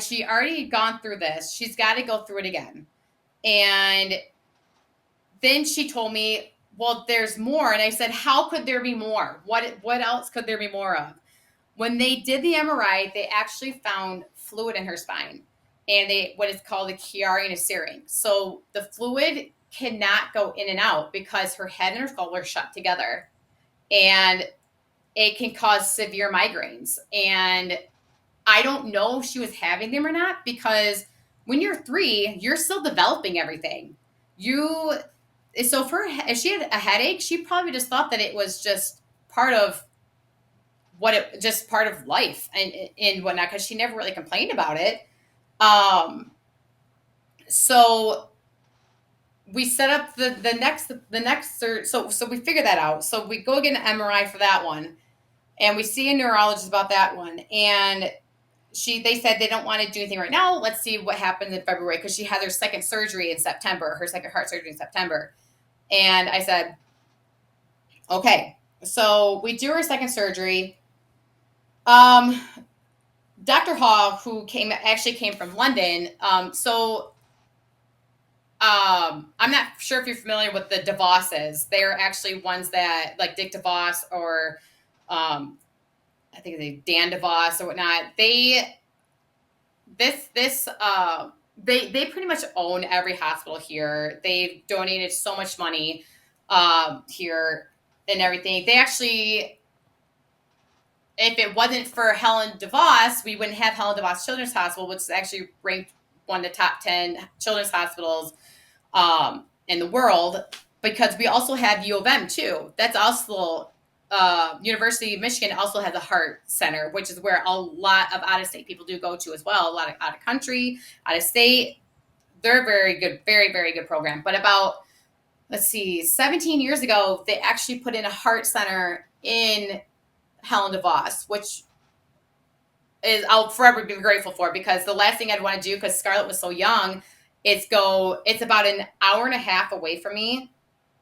She already gone through this. She's got to go through it again. And then she told me, well, there's more. And I said, how could there be more? What else could there be more of? When they did the MRI, they actually found fluid in her spine and what is called a Chiari and a searing. So the fluid cannot go in and out because her head and her skull are shut together, and it can cause severe migraines. And I don't know if she was having them or not, because when you're 3, you're still developing everything. You so for if she had a headache, she probably just thought that it was just part of just part of life and whatnot, because she never really complained about it. Um, so we set up the next so we figure that out. So we go get an MRI for that one, and we see a neurologist about that one, and they said they don't want to do anything right now. Let's see what happens in February, because she had her second surgery in September, her second heart surgery in September. And I said, okay. So we do her second surgery. Um, Dr. Hall, who came from London. I'm not sure if you're familiar with the DeVosses. They're actually ones that, like Dick DeVos, or I think they Dan DeVos or whatnot. They pretty much own every hospital here. They've donated so much money here and everything. They actually, if it wasn't for Helen DeVos, we wouldn't have Helen DeVos Children's Hospital, which is actually ranked one of the top 10 children's hospitals in the world, because we also have U of M too. That's also University of Michigan also has a heart center, which is where a lot of out of state people do go to as well. A lot of out of country, out of state. They're very good, very, very good program. But about, let's see, 17 years ago, they actually put in a heart center in Helen DeVos, which is I'll forever be grateful for, because the last thing I'd want to do, because Scarlett was so young, it's about an hour and a half away from me,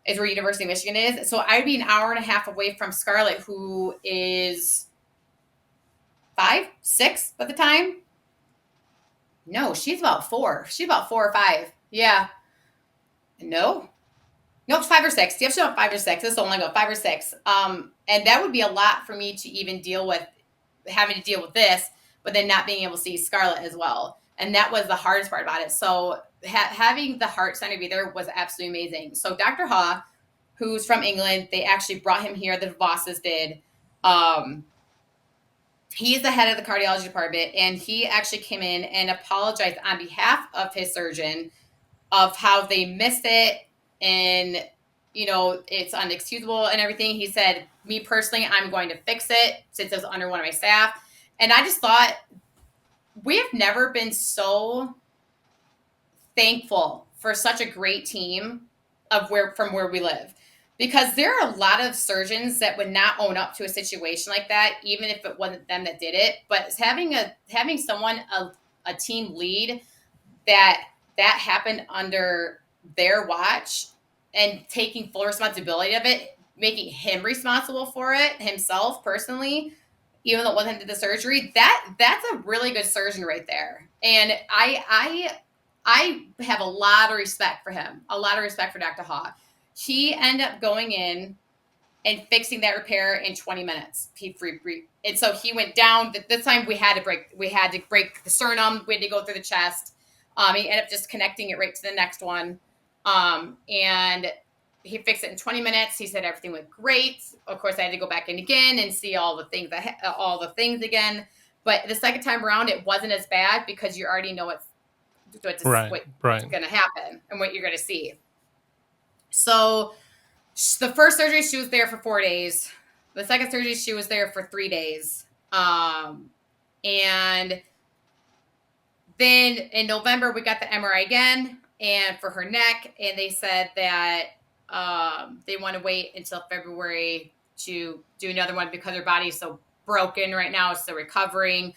is where University of Michigan is. So I'd be an hour and a half away from Scarlett, who is 5, 6 at the time. No, she's about 4. She's about 4 or 5. Yeah. No. No, it's 5 or 6. You have to know 5 or 6. This is only about 5 or 6. And that would be a lot for me to even deal with, having to deal with this, but then not being able to see Scarlett as well. And that was the hardest part about it. So having the heart center be there was absolutely amazing. So Dr. Ha, who's from England, they actually brought him here. The bosses did. He is the head of the cardiology department, and he actually came in and apologized on behalf of his surgeon of how they missed it, and it's unexcusable and everything. He said, me personally, I'm going to fix it, since it was under one of my staff. And I just thought, we have never been so thankful for such a great team from where we live, because there are a lot of surgeons that would not own up to a situation like that, even if it wasn't them that did it. But having someone, a team lead, that happened under their watch, and taking full responsibility of it, making him responsible for it himself personally, even though it wasn't the surgery, that's a really good surgeon right there. And I have a lot of respect for him, a lot of respect for Dr. Ha. He ended up going in and fixing that repair in 20 minutes. And so he went down. This time we had to break the sternum. We had to go through the chest. He ended up just connecting it right to the next one. And he fixed it in 20 minutes. He said everything went great. Of course, I had to go back in again and see all the things again. But the second time around, it wasn't as bad, because you already know what's Right. going to happen and what you're going to see. So the first surgery, she was there for 4 days. The second surgery, she was there for 3 days. And then in November, we got the MRI again, and for her neck, and they said that they want to wait until February to do another one, because her body's so broken right now, it's still recovering.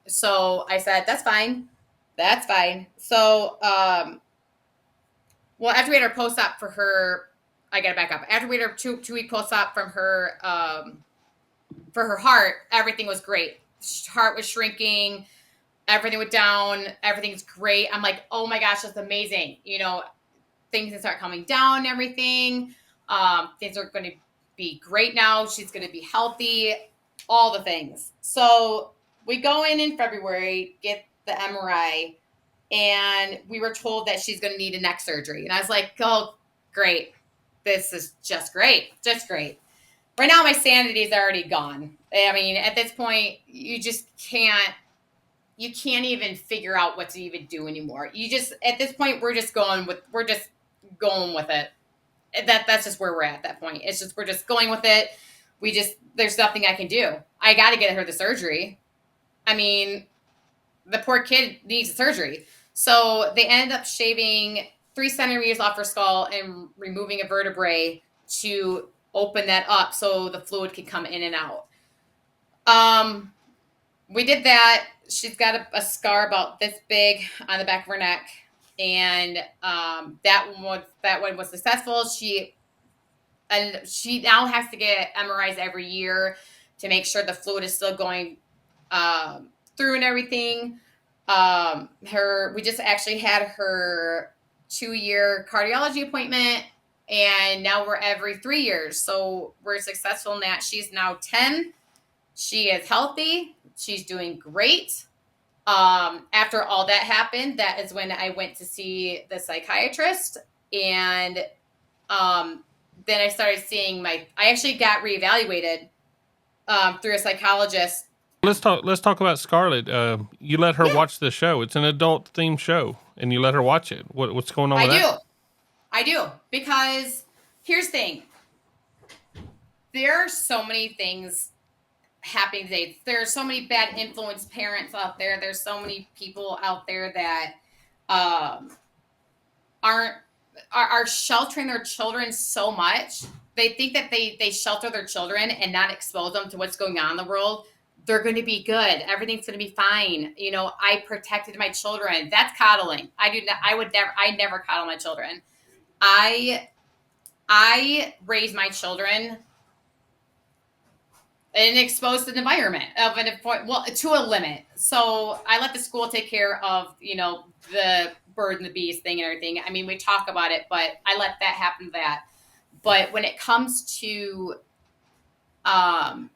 So I said, that's fine. That's fine. So, well, after we had our post-op for her, I got to back up. After we had our two-week post-op from her, for her heart, everything was great. Heart was shrinking. Everything went down. Everything's great. I'm like, oh my gosh, that's amazing. Things can start coming down and everything. Things are going to be great now. She's going to be healthy, all the things. So we go in February, get the MRI, and we were told that she's going to need a neck surgery. And I was like, oh, great. This is just great. Just great. right now my sanity is already gone. I mean, at this point, you can't even figure out what to even do anymore. You just at this point we're just going with it. That's just where we're at that point. It's just we're just going with it. We just there's nothing I can do. I got to get her the surgery. I mean, the poor kid needs a surgery. So they end up shaving 3 centimeters off her skull and removing a vertebrae to open that up so the fluid can come in and out. Um, we did that. She's got a scar about this big on the back of her neck, and that one was successful. She now has to get MRIs every year to make sure the fluid is still going through and everything. Her we just actually had her 2-year cardiology appointment, and now we're every 3 years. So we're successful in that. She's now 10. She is healthy. She's doing great. After all that happened, that is when I went to see the psychiatrist, and then I started seeing I actually got reevaluated through a psychologist. Let's talk about Scarlett. You let her Yeah, watch the show. It's an adult themed show, and you let her watch it. What's going on I with that? do. I do. Because here's the thing, there are so many things happening today. There are so many bad influence parents out there. There's so many people out there that um, aren't are sheltering their children so much. They think that they shelter their children and not expose them to what's going on in the world. They're going to be good. Everything's going to be fine. You know, I protected my children. That's coddling. I do not. I would never. I never coddle my children. I I raise my children in an exposed environment of an well to a limit. So I let the school take care of the bird and the bees thing and everything. I mean, we talk about it, but I let that happen. That, but when it comes to um,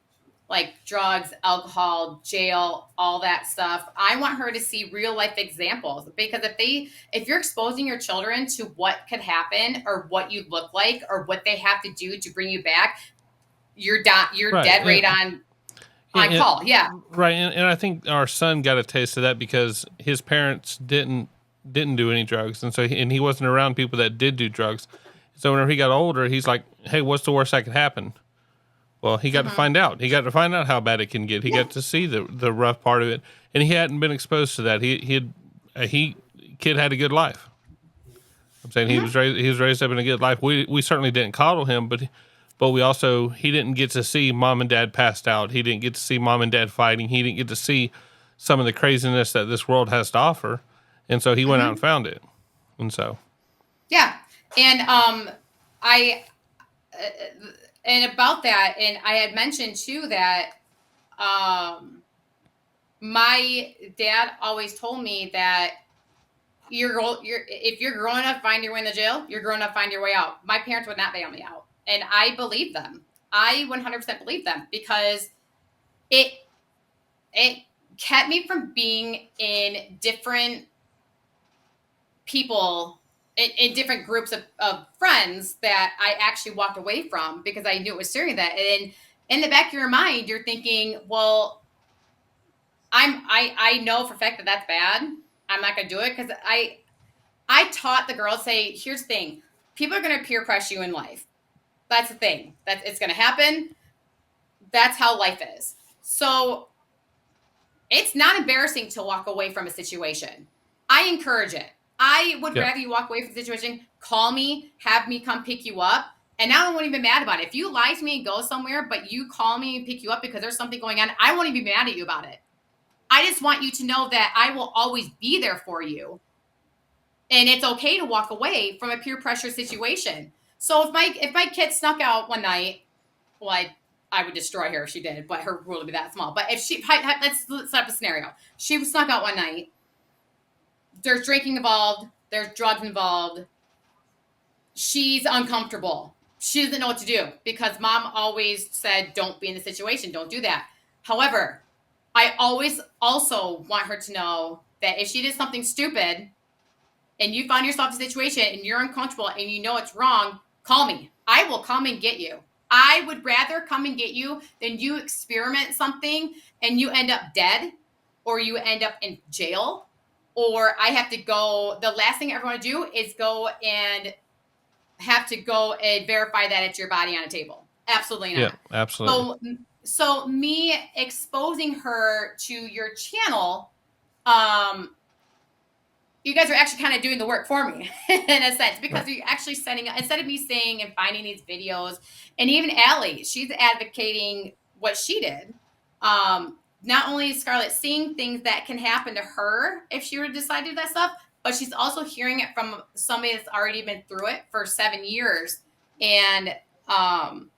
like drugs, alcohol, jail, all that stuff, I want her to see real life examples, because if you're exposing your children to what could happen or what you look like or what they have to do to bring you back, you're Right. dead right on And, call. Yeah. right. And I think our son got a taste of that because his parents didn't do any drugs, and and he wasn't around people that did do drugs. So whenever he got older, he's like, "Hey, what's the worst that could happen?" Well, he got to Hmm. find out. He got to find out how bad it can get. He Yeah. got to see the rough part of it, and he hadn't been exposed to that. He kid had a good life. I'm saying Hmm. he was raised up in a good life. We certainly didn't coddle him, but we also he didn't get to see mom and dad passed out. He didn't get to see mom and dad fighting. He didn't get to see some of the craziness that this world has to offer, and so he went out and Hmm. found it. And so Yeah. And I and about that, and I had mentioned too that um my dad always told me that you're if you're growing up, find your way in the jail. You're growing up, find your way out. My parents would not bail me out, and I believe them. I 100% believe them, because it it kept me from being in different people in different groups of friends that I actually walked away from, because I knew it was serious. That, and in the back of your mind, you're thinking, well, I know for a fact that that's bad. I'm not going to do it, because I taught the girls, say, here's the thing, people are going to peer pressure you in life. That's the thing. That it's going to happen. That's how life is. So it's not embarrassing to walk away from a situation. I encourage it. I would yeah, rather you walk away from the situation, call me, have me come pick you up, and now I won't even be mad about it. If you lie to me and go somewhere, but you call me and pick you up because there's something going on, I won't even be mad at you about it. I just want you to know that I will always be there for you, and it's okay to walk away from a peer pressure situation. So if my kid snuck out one night, well, I would destroy her if she did, but her world would be that small. But if let's set up a scenario. She was snuck out one night. There's drinking involved. There's drugs involved. She's uncomfortable. She doesn't know what to do, because mom always said, "Don't be in the situation. Don't do that." However, I always also want her to know that if she did something stupid and you find yourself in a situation and you're uncomfortable and you know it's wrong, call me. I will come and get you. I would rather come and get you than you experiment something and you end up dead or you end up in jail, or I have to go. The last thing I ever want to do is go and have to go and verify that it's your body on a table. Absolutely Yeah, not. absolutely. So me exposing her to your channel, um, you guys are actually kind of doing the work for me in a sense, Right. because you're actually setting, instead of me saying and finding these videos, and even Allie, she's advocating what she did. Not only is Scarlett seeing things that can happen to her if she were to decide to do that stuff, but she's also hearing it from somebody that's already been through it for 7 years, and um,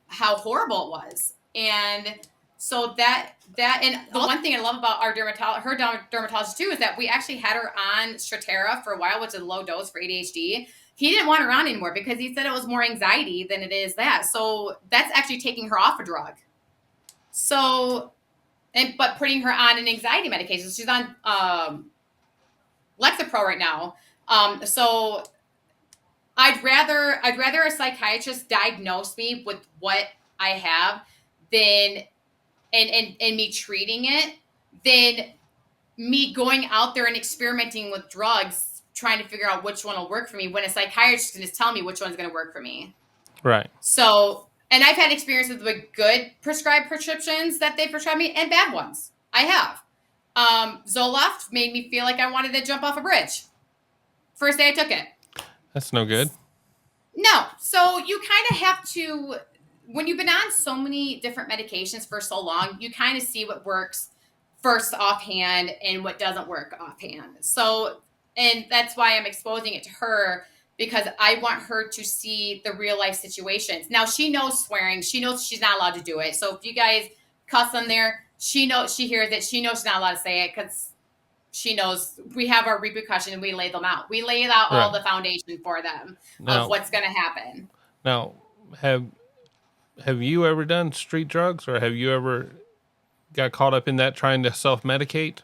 how horrible it was. And so and the one thing I love about our dermatologist too, is that we actually had her on Strattera for a while, which is a low dose for ADHD. He didn't want her on anymore because he said it was more anxiety than it is that. So that's actually taking her off a drug. So, but putting her on an anxiety medication. She's on Lexapro right now. So I'd rather a psychiatrist diagnose me with what I have than and me treating it, than me going out there and experimenting with drugs, trying to figure out which one will work for me, when a psychiatrist can just tell me which one's going to work for me. Right. So, and I've had experiences with good prescribed prescriptions that they prescribe me and bad ones. I have. Zoloft made me feel like I wanted to jump off a bridge. First day I took it. That's no good. No. So you kind of have to, when you've been on so many different medications for so long, you kind of see what works first offhand and what doesn't work offhand. So, and that's why I'm exposing it to her, because I want her to see the real life situations. Now, she knows swearing. She knows she's not allowed to do it. So if you guys cuss on there, she knows, she hears it. She knows she's not allowed to say it, because she knows we have our repercussions and we lay them out. We lay out all Right. the foundation for them of Now, what's going to happen. now, have have you ever done street drugs, or have you ever got caught up in that trying to self medicate?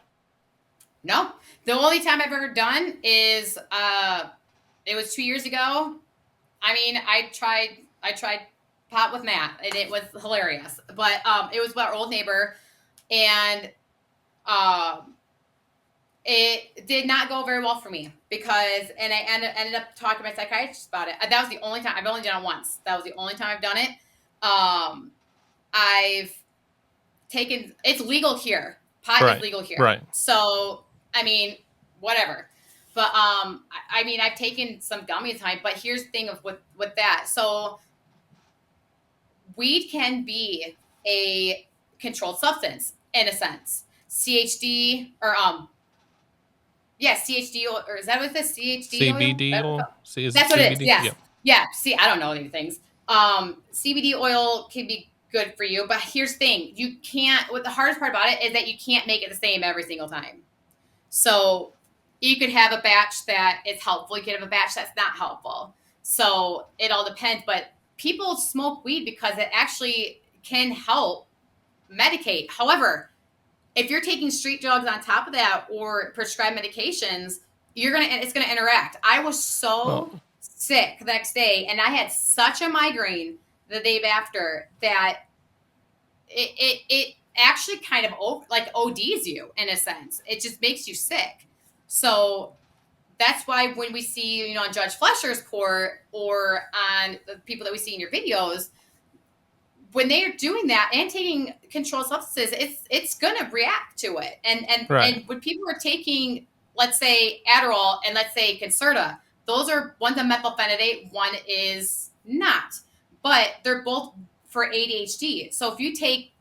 No, the only time I've ever done is it was 2 years ago. I mean, I tried pot with Matt, and it was hilarious. But it was with our old neighbor, and um, it did not go very well for me, because, and I ended up talking to my psychiatrist about it. That was the only time. I've only done it once. That was the only time I've done it. Um, I've taken, it's legal here. Pot is Right. legal here. Right. So, I mean, whatever. But I mean, I've taken some gummies, but here's the thing of with that. So weed can be a controlled substance in a sense. CHD, or yeah, CHD, or is that what this CHD oil? CBD oil. See, is it That's what it is. CBD? Yes. Yeah. Yeah. See, I don't know any things. CBD oil can be good for you, but here's the thing: you can't. What the hardest part about it is that you can't make it the same every single time. So you could have a batch that is helpful. You could have a batch that's not helpful. So it all depends. But people smoke weed because it actually can help medicate. However, if you're taking street drugs on top of that, or prescribed medications, it's gonna interact. I was Well, so sick the next day, and I had such a migraine the day after that it actually kind of like ODs you in a sense. It just makes you sick. So that's why when we see, on Judge Flesher's court, or on the people that we see in your videos, when they are doing that and taking controlled substances, it's gonna react to it. And right. when people are taking, let's say, Adderall and let's say Concerta, those are, one's a methylphenidate, one is not, but they're both for ADHD. So if you take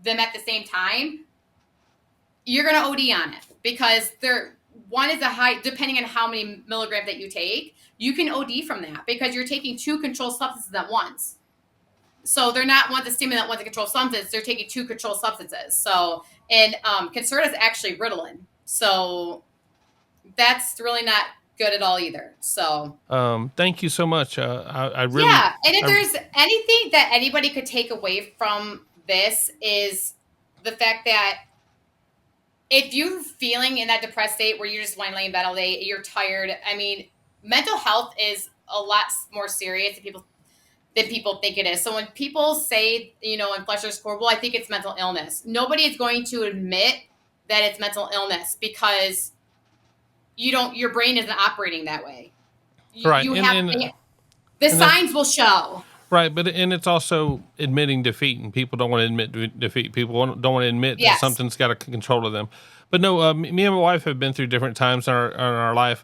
them at the same time, you're gonna OD on it, because they're, one is a high, depending on how many milligrams that you take, you can OD from that, because you're taking two controlled substances at once. So they're not, one's a stimulant, one's a controlled substance. They're taking two controlled substances. So, and Concerta is actually Ritalin. So that's really not good at all either. So Thank you so much. I really, yeah, and if I, there's anything that anybody could take away from this, is the fact that if you're feeling in that depressed state where you just want to lay in bed all day, you're tired. I mean, mental health is a lot more serious than people than people think it is. So when people say, in Fletcher's Court, well, I think it's mental illness. Nobody is going to admit that it's mental illness because your brain isn't operating that way. Right. You have the And that's signs will show. right, but and it's also admitting defeat, and people don't want to admit defeat. People don't want to admit that Yes. something's got a control of them. But no, me and my wife have been through different times in our life.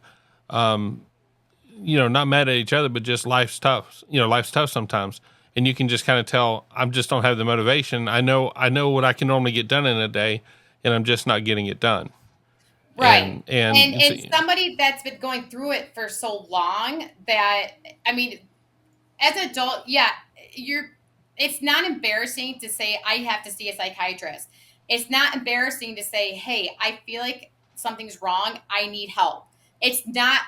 Not mad at each other, but just life's tough. Life's tough sometimes, and you can just kind of tell I just don't have the motivation. I know what I can normally get done in a day, and I'm just not getting it done. Right. And And it's, and somebody that's been going through it for so long that, I mean, as an adult, yeah, you're it's not embarrassing to say I have to see a psychiatrist. It's not embarrassing to say, "Hey, I feel like something's wrong. I need help." It's not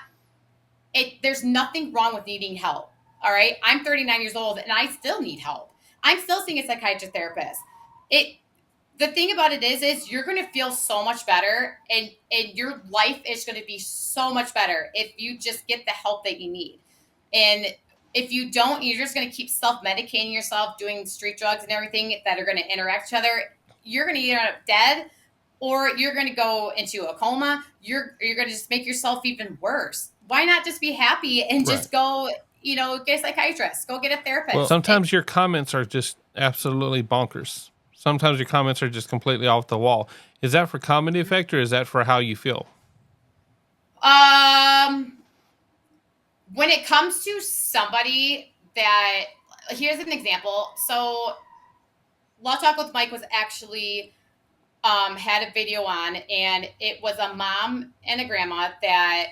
there's nothing wrong with needing help. All right? I'm 39 years old and I still need help. I'm still seeing a psychiatrist therapist. It the thing about it is you're going to feel so much better, and your life is going to be so much better if you just get the help that you need. And if you don't, you're just going to keep self-medicating yourself, doing street drugs and everything that are going to interact with each other. You're going to either end up dead, or you're going to go into a coma. You're going to just make yourself even worse. Why not just be happy and right. just go, get a psychiatrist, go get a Well, therapist. sometimes your comments are just absolutely bonkers. Sometimes your comments are just completely off the wall. Is that for comedy effect, or is that for how you feel? Um, when it comes to somebody that, here's an example. So Law Talk with Mike was actually had a video on, and it was a mom and a grandma that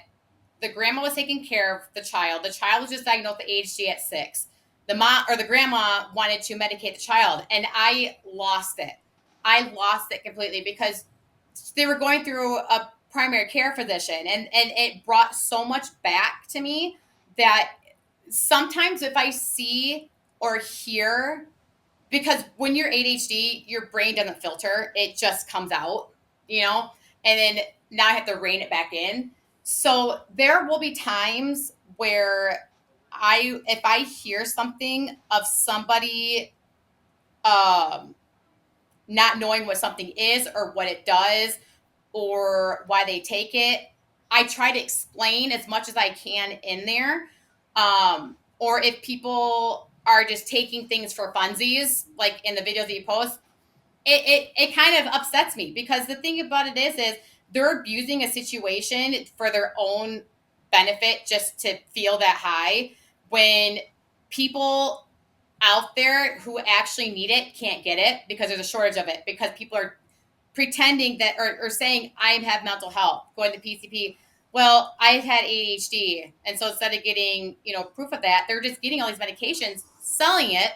the grandma was taking care of the child. The child was just diagnosed with ADHD at 6. The mom or the grandma wanted to medicate the child, and I lost it. I lost it completely because they were going through a primary care physician, and it brought so much back to me that sometimes if I see or hear, because when you're ADHD, your brain doesn't filter, it just comes out, you know, and then now I have to rein it back in. So there will be times where if I hear something of somebody um, not knowing what something is or what it does or why they take it, I try to explain as much as I can in there. Or if people are just taking things for funsies, like in the videos that you post, it kind of upsets me because the thing about it is they're abusing a situation for their own benefit just to feel that high when people out there who actually need it can't get it because there's a shortage of it, because people are pretending that, or saying I have mental health, going to PCP. Well, I've had ADHD, and so instead of getting proof of that, they're just getting all these medications, selling it,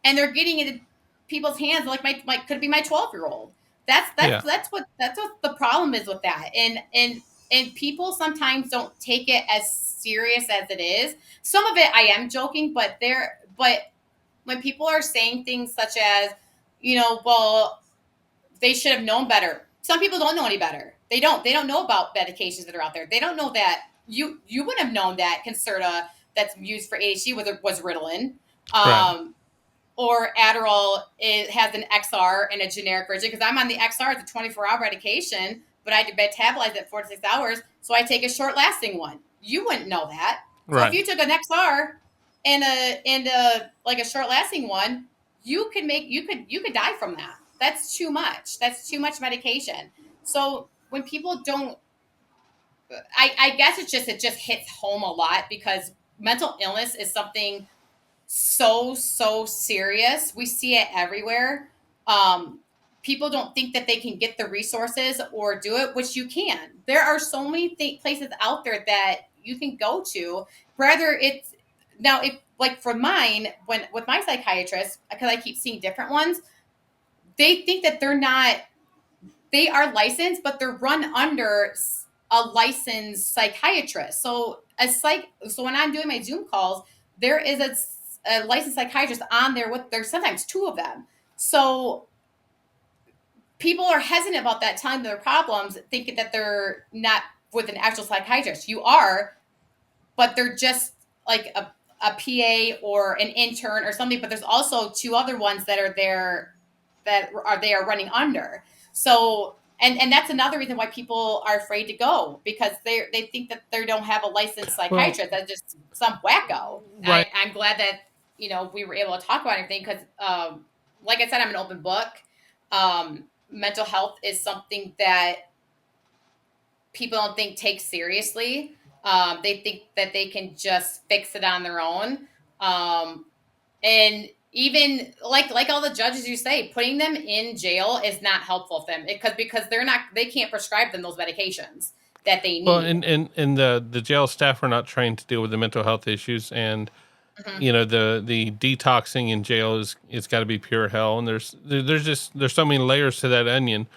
and they're getting it in people's hands. Like my could be my 12-year-old. That's that's Yeah. that's what the problem is with that, and people sometimes don't take it as serious as it is. Some of it I am joking, but when people are saying things such as, well, they should have known better. Some people don't know any better. They don't. They don't know about medications that are out there. They don't know that you would have known that Concerta that's used for ADHD was Ritalin. Right. Or Adderall, it has an XR and a generic version, because I'm on the XR. It's a 24-hour medication, but I metabolize it 4 to 6 hours, so I take a short lasting one. You wouldn't know that. So if Right. you took an XR and a like a short lasting one, you could die from that. That's too much. That's too much medication. So when people don't, I guess it just hits home a lot because mental illness is something so serious. We see it everywhere. Um, People don't think that they can get the resources or do it, which you can. There are so many places out there that you can go to. Whether it's now, if like for mine, when with my psychiatrist, because I keep seeing different ones, they think that they're not. They are licensed, but they're run under a licensed psychiatrist. So So when I'm doing my Zoom calls, there is a licensed psychiatrist on there with. There's sometimes two of them. So people are hesitant about that, telling their problems, thinking that they're not with an actual psychiatrist. You are, but they're just like a PA or an intern or something, but there's also two other ones that are there that are they are running under. So and that's another reason why people are afraid to go, because they think that they don't have a licensed Well, psychiatrist. That's just some wacko. right. I'm glad that we were able to talk about everything because, like I said, I'm an open book. Mental health is something that people don't think take seriously. They think that they can just fix it on their own. Um, and even like all the judges, you say, putting them in jail is not helpful for them because they can't prescribe them those medications that they Well, need. and the jail staff are not trained to deal with the mental health issues, and Mhm. you know the detoxing in jail is it's got to be pure hell. And there's so many layers to that onion.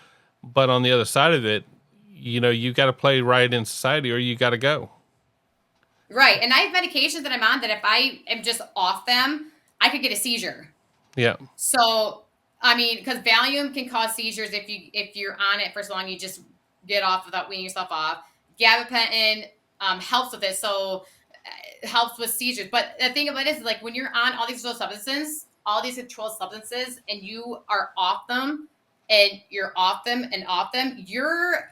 But on the other side of it, you know, you got to play right in society, or you got to go. Right. And I have medications that I'm on that if I am just off them, I could get a seizure. Yeah, So, I mean, because Valium can cause seizures if you're on it for so long, you just get off without weaning yourself off. Gabapentin helps with it, so helps with seizures. But the thing about it is, like when you're on all these controlled substances, and you are off them, and you're off them and off them, you're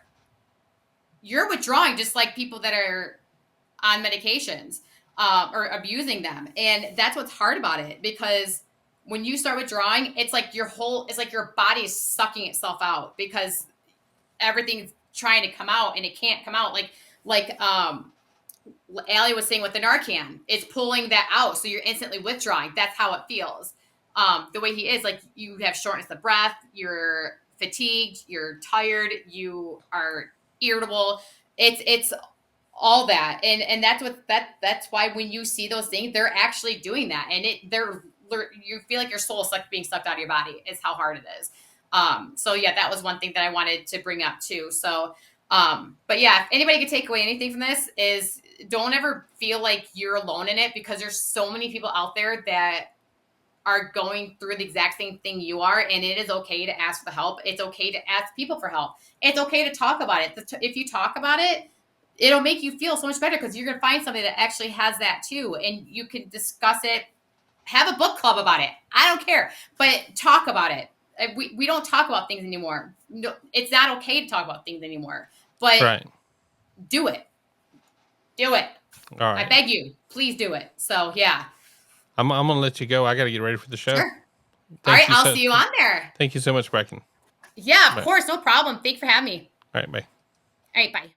withdrawing just like people that are on medications or abusing them. And that's what's hard about it, because when you start withdrawing, it's like your body is sucking itself out because everything's trying to come out and it can't come out. Like Allie was saying with the Narcan, it's pulling that out. So you're instantly withdrawing. That's how it feels. The way he is, like, you have shortness of breath, you're fatigued, you're tired, you are irritable. It's all that, and that's why when you see those things, they're actually doing that, and they're you feel like your soul is being sucked out of your body is how hard it is. So yeah, that was one thing that I wanted to bring up too. So but yeah, if anybody could take away anything from this, is don't ever feel like you're alone in it, because there's so many people out there that are going through the exact same thing you are, and it is okay to ask for help. It's okay to ask people for help. It's okay to talk about it. If you talk about it, it'll make you feel so much better, because you're going to find somebody that actually has that too, and you can discuss it. Have a book club about it. I don't care, but talk about it. We don't talk about things anymore. No, it's not okay to talk about things anymore, but right. do it. Do it. All I right. beg you, please do it. So yeah, I'm gonna let you go. I got to get ready for the show. sure. All right, Thank you I'll so see you on there. thank you so much, Brecken. Yeah, of Bye. course, no problem. Thanks for having me. All right, bye. All right, bye.